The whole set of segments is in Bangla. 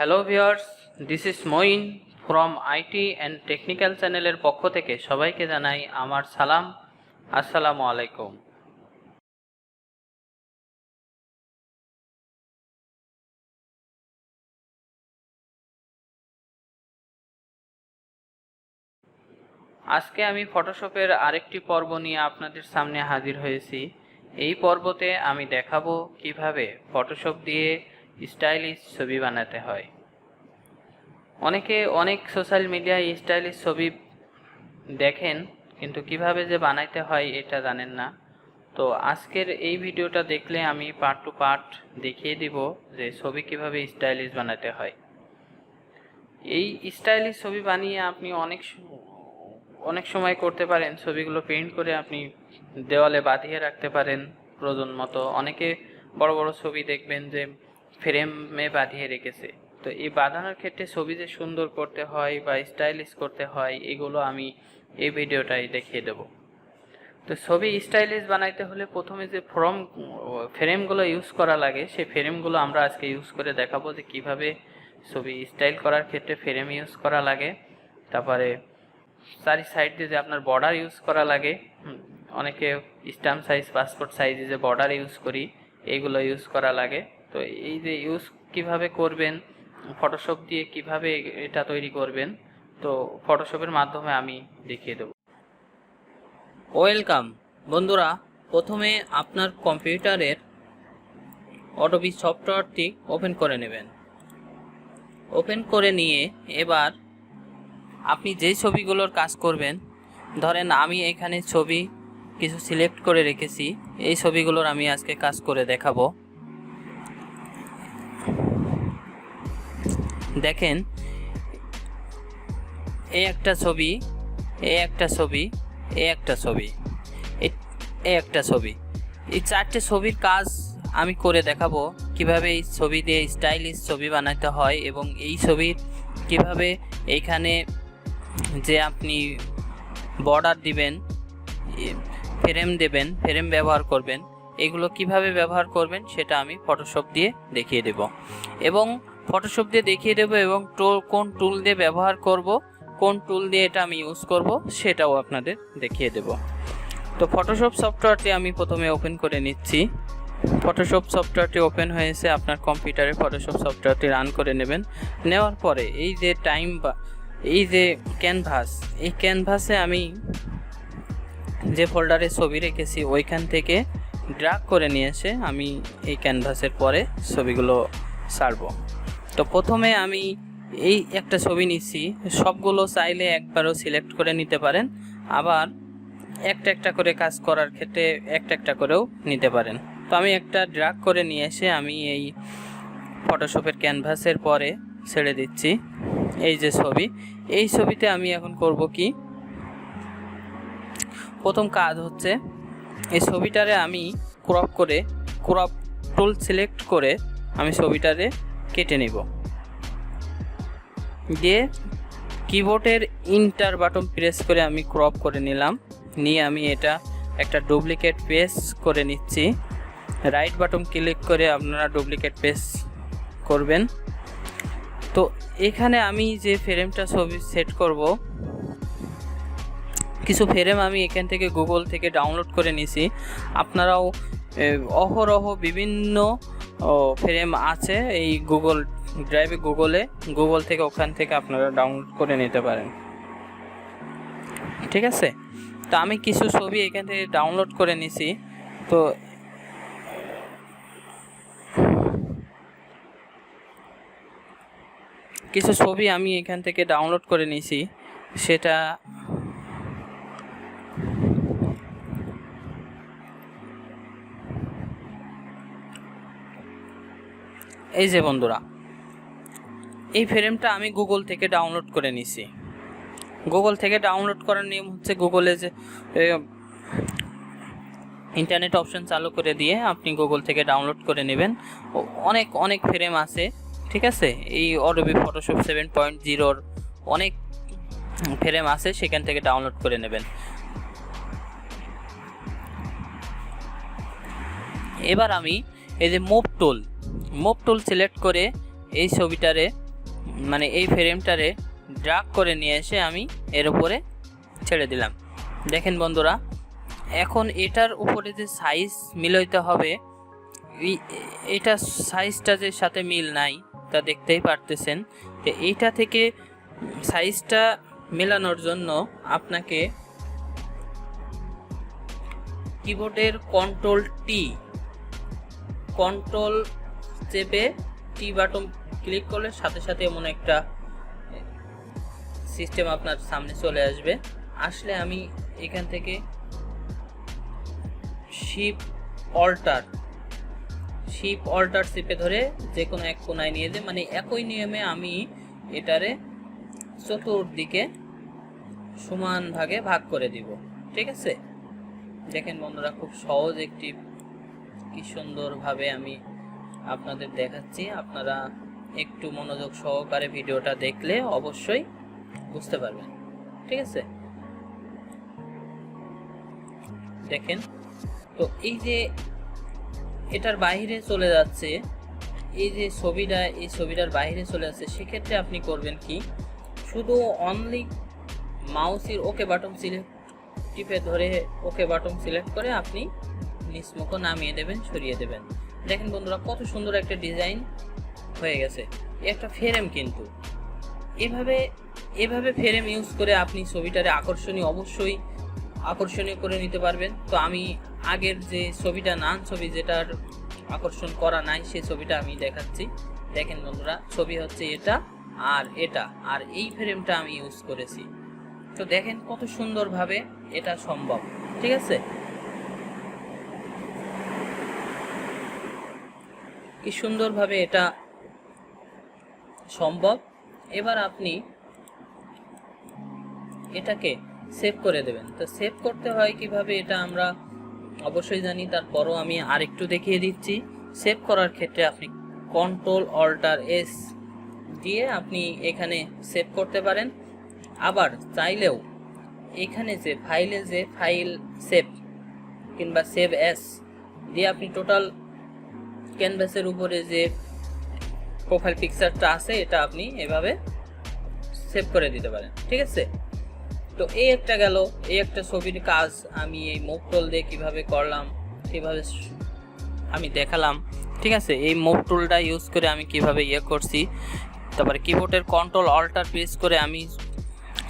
Hello viewers, this is Moin from IT and technical চ্যানেলের পক্ষ থেকে সবাইকে জানাই আমার সালাম। আসসালামু আলাইকুম। আজকে আমি ফটোশপের আরেকটি পর্ব নিয়ে আপনাদের সামনে হাজির হয়েছি। এই পর্বতে আমি দেখাবো কিভাবে ফটোশপ দিয়ে স্টাইলিশ ছবি বানাতে হয়। অনেকে অনেক সোশ্যাল মিডিয়ায় স্টাইলিশ ছবি দেখেন, কিন্তু কিভাবে যে বানাইতে হয় এটা জানেন না। তো আজকের এই ভিডিওটা দেখলে আমি পার্ট টু পার্ট দেখিয়ে দিব যে ছবি কিভাবে স্টাইলিশ বানাতে হয়। এই স্টাইলিশ ছবি বানিয়ে আপনি অনেক সময় করতে পারেন। ছবিগুলো প্রিন্ট করে আপনি দেওয়ালে বাঁধিয়ে রাখতে পারেন প্রয়োজন মতো। অনেকে বড় বড় ছবি দেখবেন যে ফ্রেমে বাঁধিয়ে রেখেছে। তো এই বাঁধানোর ক্ষেত্রে ছবি যে সুন্দর করতে হয় বা স্টাইলিশ করতে হয়, এগুলো আমি এই ভিডিওটাই দেখিয়ে দেব। তো ছবি স্টাইলিশ বানাইতে হলে প্রথমে যে ফ্রেমগুলো ইউজ করা লাগে, সেই ফ্রেমগুলো আমরা আজকে ইউজ করে দেখাবো যে কিভাবে ছবি স্টাইল করার ক্ষেত্রে ফ্রেম ইউজ করা লাগে। তারপরে চারি সাইড দিয়ে যে আপনার বর্ডার ইউজ করা লাগে, অনেকে স্ট্যাম্প সাইজ, পাসপোর্ট সাইজে যে বর্ডার ইউজ করি, এইগুলো ইউজ করা লাগে। তো এই যে ইউজ কিভাবে করবেন, ফটোশপ দিয়ে কিভাবে এটা তৈরি করবেন, তো ফটোশপের মাধ্যমে আমি দেখিয়ে দেব। ওয়েলকাম বন্ধুরা, প্রথমে আপনার কম্পিউটারের অ্যাডোবি সফটওয়্যারটি ওপেন করে নেবেন। ওপেন করে নিয়ে এবার আপনি যেই ছবিগুলোর কাজ করবেন, ধরেন আমি এখানে ছবি কিছু সিলেক্ট করে রেখেছি, এই ছবিগুলোর আমি আজকে কাজ করে দেখাবো। দেখেন, এই একটা ছবি, এই একটা ছবি, এই একটা ছবি, এই একটা ছবি, এই চারটে ছবির কাজ আমি করে দেখাবো কিভাবে এই ছবি দিয়ে স্টাইলিশ ছবি বানাতে হয় এবং এই ছবির কিভাবে এইখানে যে আপনি বর্ডার দিবেন, ফ্রেম দেবেন, ফ্রেম ব্যবহার করবেন, এগুলো কিভাবে ব্যবহার করবেন সেটা আমি ফটোশপ দিয়ে দেখিয়ে দেব এবং কোন টুল দিয়ে ব্যবহার করব, কোন টুল দিয়ে এটা আমি ইউজ করব সেটাও আপনাদের দেখিয়ে দেব। তো ফটোশপ সফটওয়্যারটি আমি প্রথমে ওপেন করে নিচ্ছি। ফটোশপ সফটওয়্যারটি ওপেন হয়েছে, আপনার কম্পিউটারে ফটোশপ সফটওয়্যারটি রান করে নেবেন। নেওয়ার পরে এই যে এই যে ক্যানভাস, এই ক্যানভাসে আমি যে ফোল্ডারে ছবি রেখেছি ওইখান থেকে ড্র্যাগ করে নিয়ে এসে আমি এই ক্যানভাসের পরে ছবিগুলো ছাড়ব। তো প্রথমে আমি এই একটা ছবি নিচ্ছি, সবগুলো চাইলে একবারও সিলেক্ট করে নিতে পারেন, আবার একটা একটা করে কাজ করার ক্ষেত্রে একটা একটা করেও নিতে পারেন। তো আমি একটা ড্র্যাগ করে নিয়ে এসে আমি এই ফটোশপের ক্যানভাসের পরে ছেড়ে দিচ্ছি। এই যে ছবি, এই ছবিতে আমি এখন করব কি, প্রথম কাজ হচ্ছে এই ছবিটারে আমি ক্রপ টুল সিলেক্ট করে আমি ছবিটারে কেটে নিব। দিয়ে কিবোর্ডের ইন্টার বাটন প্রেস করে আমি ক্রপ করে নিলাম। নিয়ে আমি এটা একটা ডুপ্লিকেট পেস্ট করে নিচ্ছি। রাইট বাটন ক্লিক করে আপনারা ডুপ্লিকেট পেস্ট করবেন। তো এখানে আমি যে ফ্রেমটা ছবি সেট করব, কিছু ফ্রেম আমি এখান থেকে গুগল থেকে ডাউনলোড করে নিছি। আপনারাও অহরহ বিভিন্ন ফ্রেম আছে এই গুগল ড্রাইভে, গুগল থেকে ওখান থেকে আপনারা ডাউনলোড করে নিতে পারেন, ঠিক আছে। তো আমি কিছু ছবি এখান থেকে ডাউনলোড করে নিছি। তো কিছু ছবি আমি এখান থেকে ডাউনলোড করে নিছি, সেটা এই যে বন্ধুরা, এই ফ্রেমটা আমি গুগল থেকে ডাউনলোড করে নিছি। গুগল থেকে ডাউনলোড করার নিয়ম হচ্ছে, গুগলে যে ইন্টারনেট অপশন চালু করে দিয়ে আপনি গুগল থেকে ডাউনলোড করে নেবেন। অনেক ফ্রেম আছে, ঠিক আছে। এই অ্যাডোবি ফটোশপ 7.0 অনেক ফ্রেম আছে, সেখান থেকে ডাউনলোড করে নেবেন। এবার আমি এই যে মুভ টুল সিলেক্ট করে এই ছবিটারে মানে এই ফ্রেমটারে ড্রাগ করে নিয়ে এসে আমি এর উপরে ছেড়ে দিলাম। দেখেন বন্ধুরা, এখন এটার উপরে যে সাইজ মিলাইতে হবে, এটা সাইজটা যে সাথে মিল নাই তা দেখতেই পারতেছেন। তো এইটা থেকে সাইজটা মেলানোর জন্য আপনাকে কিবোর্ডের কন্ট্রোল চেপে টি বাটন ক্লিক করলে সাথে সাথে এমন একটা সিস্টেম আপনার সামনে চলে আসলে আমি এখান থেকে শিফট অল্টার চেপে ধরে যে কোনো এক কোণায় নিয়ে যাই, মানে একই নিয়মে আমি এটারে চতুর্দিকে সমান ভাগে ভাগ করে দিব। ঠিক আছে, দেখেন বন্ধুরা, খুব সহজ একটি কি সুন্দরভাবে আমি আপনাদের দেখাচ্ছি। আপনারা একটু মনোযোগ সহকারে ভিডিওটা দেখলে অবশ্যই বুঝতে পারবেন। ঠিক আছে, দেখেন তো এই যে এটার বাইরে চলে যাচ্ছে, এই যে ছবিটার বাইরে চলে যাচ্ছে, সেক্ষেত্রে আপনি করবেন কি, শুধু অনলি মাউসের ওকে বাটন টিপে ধরে ওকে বাটন সিলেক্ট করে আপনি নিচমুখ নামিয়ে দেবেন, সরিয়ে দেবেন। দেখেন বন্ধুরা, কত সুন্দর একটা ডিজাইন হয়ে গেছে। একটা ফ্রেম, কিন্তু এভাবে ফ্রেম ইউজ করে আপনি ছবিটারে অবশ্যই আকর্ষণীয় করে নিতে পারবেন। তো আমি আগের যে ছবিটা ছবি যেটার আকর্ষণ করা নাই, সেই ছবিটা আমি দেখাচ্ছি। দেখেন বন্ধুরা, ছবি হচ্ছে এটা আর এই ফ্রেমটা আমি ইউজ করেছি। তো দেখেন কত সুন্দরভাবে এটা সম্ভব। ঠিক আছে, কি সুন্দরভাবে এটা সম্ভব। এবার আপনি এটাকে সেভ করে দেবেন। তো সেভ করতে হয় কিভাবে এটা আমরা অবশ্যই জানি, তারপরও আমি আরেকটু দেখিয়ে দিচ্ছি। সেভ করার ক্ষেত্রে আপনি Ctrl+Alt+S দিয়ে আপনি এখানে সেভ করতে পারেন। আবার চাইলেও এখানে যে ফাইল সেভ কিংবা সেভ এস দিয়ে আপনি টোটাল ক্যানভাসের উপরে যে প্রোফাইল পিকচারটা আছে এটা আপনি এভাবে সেভ করে দিতে পারেন। ঠিক আছে, তো এই একটা গেল, এই একটা ছবির কাজ আমি এই মুভ টুল দিয়ে কিভাবে করলাম, কিভাবে আমি দেখালাম। ঠিক আছে, এই মুভ টুলটা ইউজ করে আমি কিভাবে করছি। তারপরে কিবোর্ডের Ctrl+Alt প্রেস করে আমি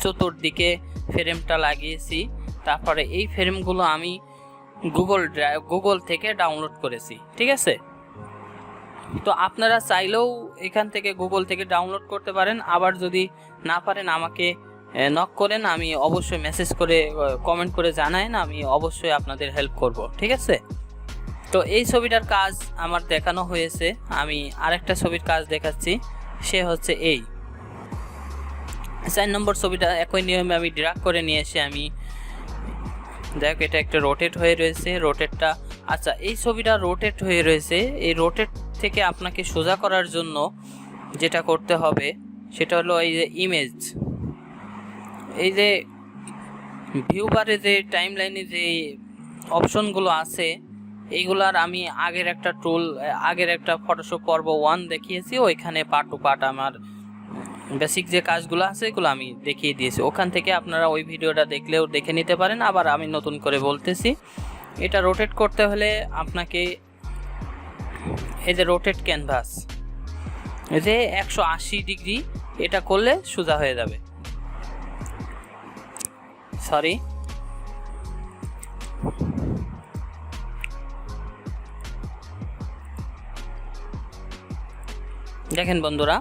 চতুর্দিকে ফ্রেমটা লাগিয়েছি। তারপরে এই ফ্রেমগুলো আমি গুগল থেকে ডাউনলোড করেছি। ঠিক আছে, তো আপনারা চাইলেও এখান থেকে গুগল থেকে ডাউনলোড করতে পারেন। আবার যদি না পারেন আমাকে নক করেন, আমি অবশ্যই মেসেজ করে কমেন্ট করে জানায়েন, আমি অবশ্যই আপনাদের হেল্প করব। ঠিক আছে, তো এই ছবিটার কাজ আমার দেখানো হয়েছে। আমি আরেকটা ছবির কাজ দেখাচ্ছি, সে হচ্ছে এই 4 নম্বর ছবিটা। একই নিয়মে আমি ড্র্যাগ করে নিয়ে এসে আমি দেখো এটা একটা রোটেট হয়ে রয়েছে, রোটেটটা আচ্ছা এই ছবিটা রোটেট হয়ে রয়েছে। এই রোটেট থেকে আপনাকে সোজা করার জন্য যেটা করতে হবে সেটা হলো এই যে ইমেজ, এই যে ভিউ বারে যে টাইমলাইনে যে অপশনগুলো আছে এইগুলার আমি আগের একটা ফটোশপ পর্ব 1 দেখিয়েছি, ওইখানে পার্ট টু পার্ট আমার বেসিক যে কাজগুলো আছে এগুলো আমি দেখিয়ে দিয়েছি। ওখান থেকে আপনারা ওই ভিডিওটা দেখলেও দেখে নিতে পারেন। আবার আমি নতুন করে বলতেছি, এটা রোটেট করতে হলে আপনাকে এই যে রোটেট ক্যানভাস, এই যে 180 ডিগ্রি এটা করলে সোজা হয়ে যাবে। সরি, দেখেন বন্ধুরা,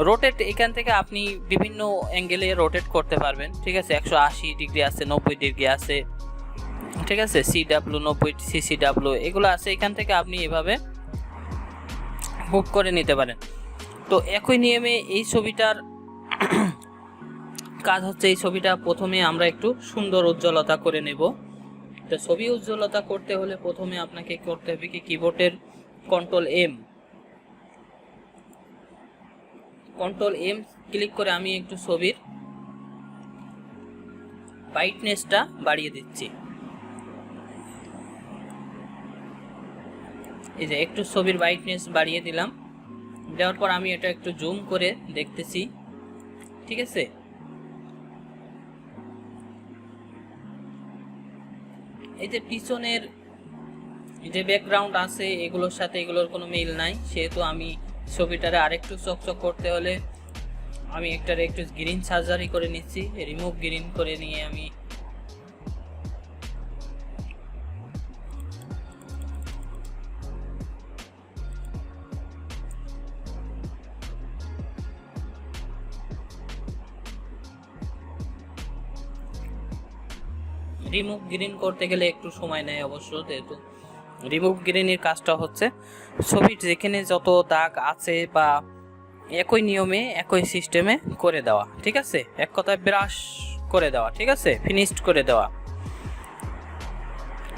রোটেট এখান থেকে আপনি বিভিন্ন অ্যাঙ্গেলে রোটেট করতে পারবেন। ঠিক আছে, 180 ডিগ্রি আছে, 90 ডিগ্রি আছে। ঠিক আছে, CW 90 CCW এগুলো আছে, এখান থেকে আপনি এভাবে মুভ করে নিতে পারেন। তো একই নিয়মে এই ছবিটার কাজ হচ্ছে, এই ছবিটা প্রথমে আমরা একটু সুন্দর উজ্জ্বলতা করে নেব। তো ছবি উজ্জ্বলতা করতে হলে প্রথমে আপনাকে করতে হবে কি, কিবোর্ডের Ctrl+M ক্লিক করে আমি একটু ছবির ব্রাইটনেসটা বাড়িয়ে দিচ্ছি। এই যে একটু ছবির ব্রাইটনেস বাড়িয়ে দিলাম, দেওয়ার পর আমি এটা একটু জুম করে দেখতেছি, ঠিক আছে। এই যে পিছনের যে ব্যাকগ্রাউন্ড আছে এগুলোর সাথে এগুলোর কোনো মিল নাই, সেহেতু আমি ছবিটারে আরেকটু চকচক করতে হলে আমি একটু গ্রিন সার্জারি করে নিচ্ছি, রিমুভ গ্রিন করে নিয়ে আমি রিমুভ গ্রিন করতে গেলে একটু সময় নেয় অবশ্য, যেহেতু রিমুভ গ্রিনের কাজটা হচ্ছে ছবির যেখানে যত দাগ আছে বা একই নিয়মে একই সিস্টেমে করে দেওয়া, ঠিক আছে, এক কথায় ব্রাশ করে দেওয়া, ঠিক আছে, ফিনিশড করে দেওয়া।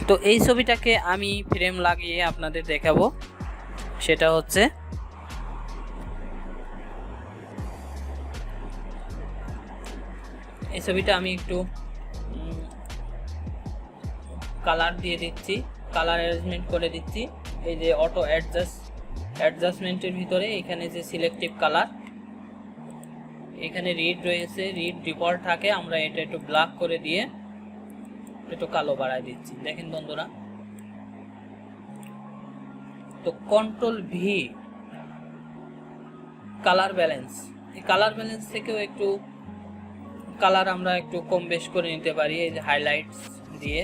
তো এই ছবিটাকে আমি ফ্রেম লাগিয়ে আপনাদের দেখাবো, সেটা হচ্ছে এই ছবিটা আমি একটু কালার দিয়ে দিচ্ছি, কালার অ্যারেঞ্জমেন্ট করে দিচ্ছি। এই যে অটো অ্যাডজাস্টমেন্টের ভিতরে এখানে যে সিলেক্টিভ কালার, এখানে রিড রয়েছে, রিড ডিফল্ট থাকে, আমরা এটা একটু ব্ল্যাক করে দিয়ে একটু কালো বাড়ায় দিচ্ছি, দেখেন বন্ধুরা। তো কন্ট্রোল ভি কালার ব্যালেন্স, এই কালার ব্যালেন্স থেকেও একটু কালার আমরা একটু কম বেশ করে নিতে পারি, এই যে হাইলাইটস দিয়ে।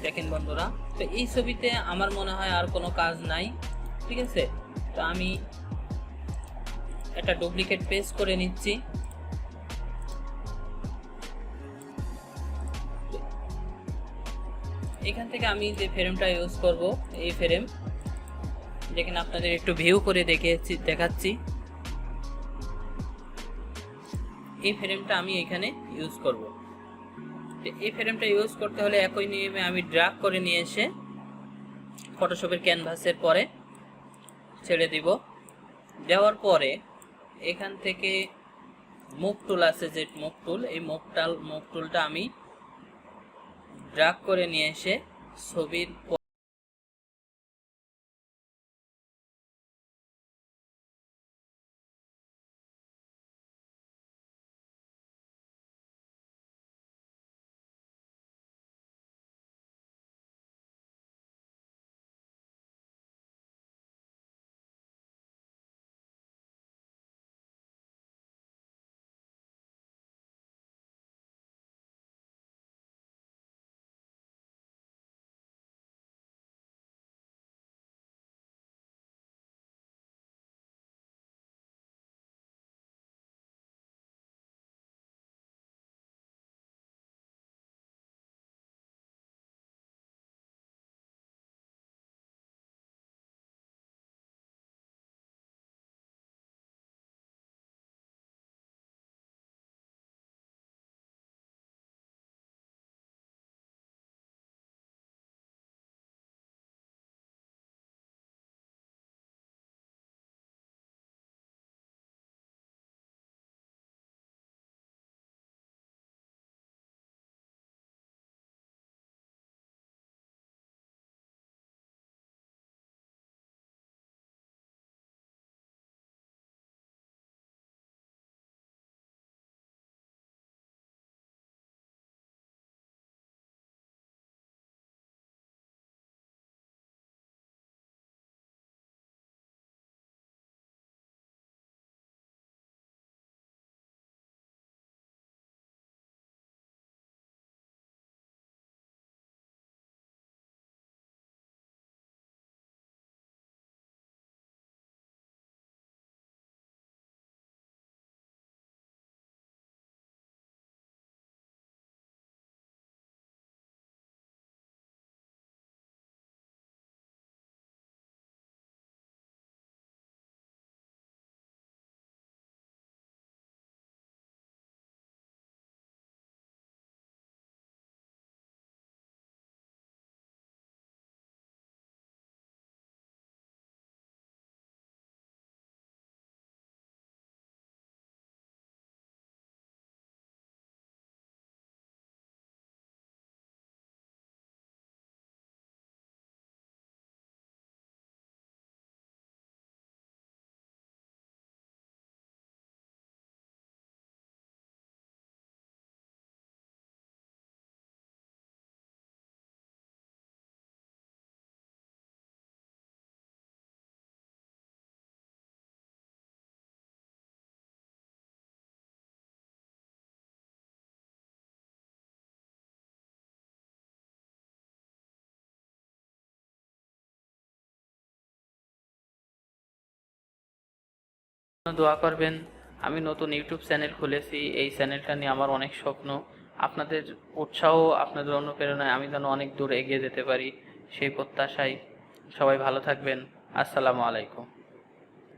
দেখেন বন্ধুরা, তো এই ছবিতে আমার মনে হয় আর কোনো কাজ নাই, ঠিক আছে। তো আমি একটা ডুপ্লিকেট পেস্ট করে নিচ্ছি। এখান থেকে আমি যে ফ্রেমটা ইউজ করব, এই ফ্রেম যেখানে আপনাদের একটু ভিউ করে দেখাচ্ছি, এই ফ্রেমটা আমি এখানে ইউজ করব। এই ফ্রেমটা ইউজ করতে হলে একই নিয়মে আমি ড্র্যাগ করে নিয়ে এসে ফটোশপের ক্যানভাসের পরে ছেড়ে দিব। দেওয়ার পরে এখান থেকে মুভ টুল আছে, যে মুভ টুল, এই মুভ টুলটা আমি ড্র্যাগ করে নিয়ে এসে ছবির দোয়া করবেন। আমি নতুন ইউটিউব চ্যানেল খুলেছি, এই চ্যানেলটা নিয়ে আমার অনেক স্বপ্ন। আপনাদের উৎসাহ, আপনাদের অনুপ্রেরণায় আমি যেন অনেক দূর এগিয়ে যেতে পারি, সেই প্রত্যাশায়। সবাই ভালো থাকবেন। আসসালামু আলাইকুম।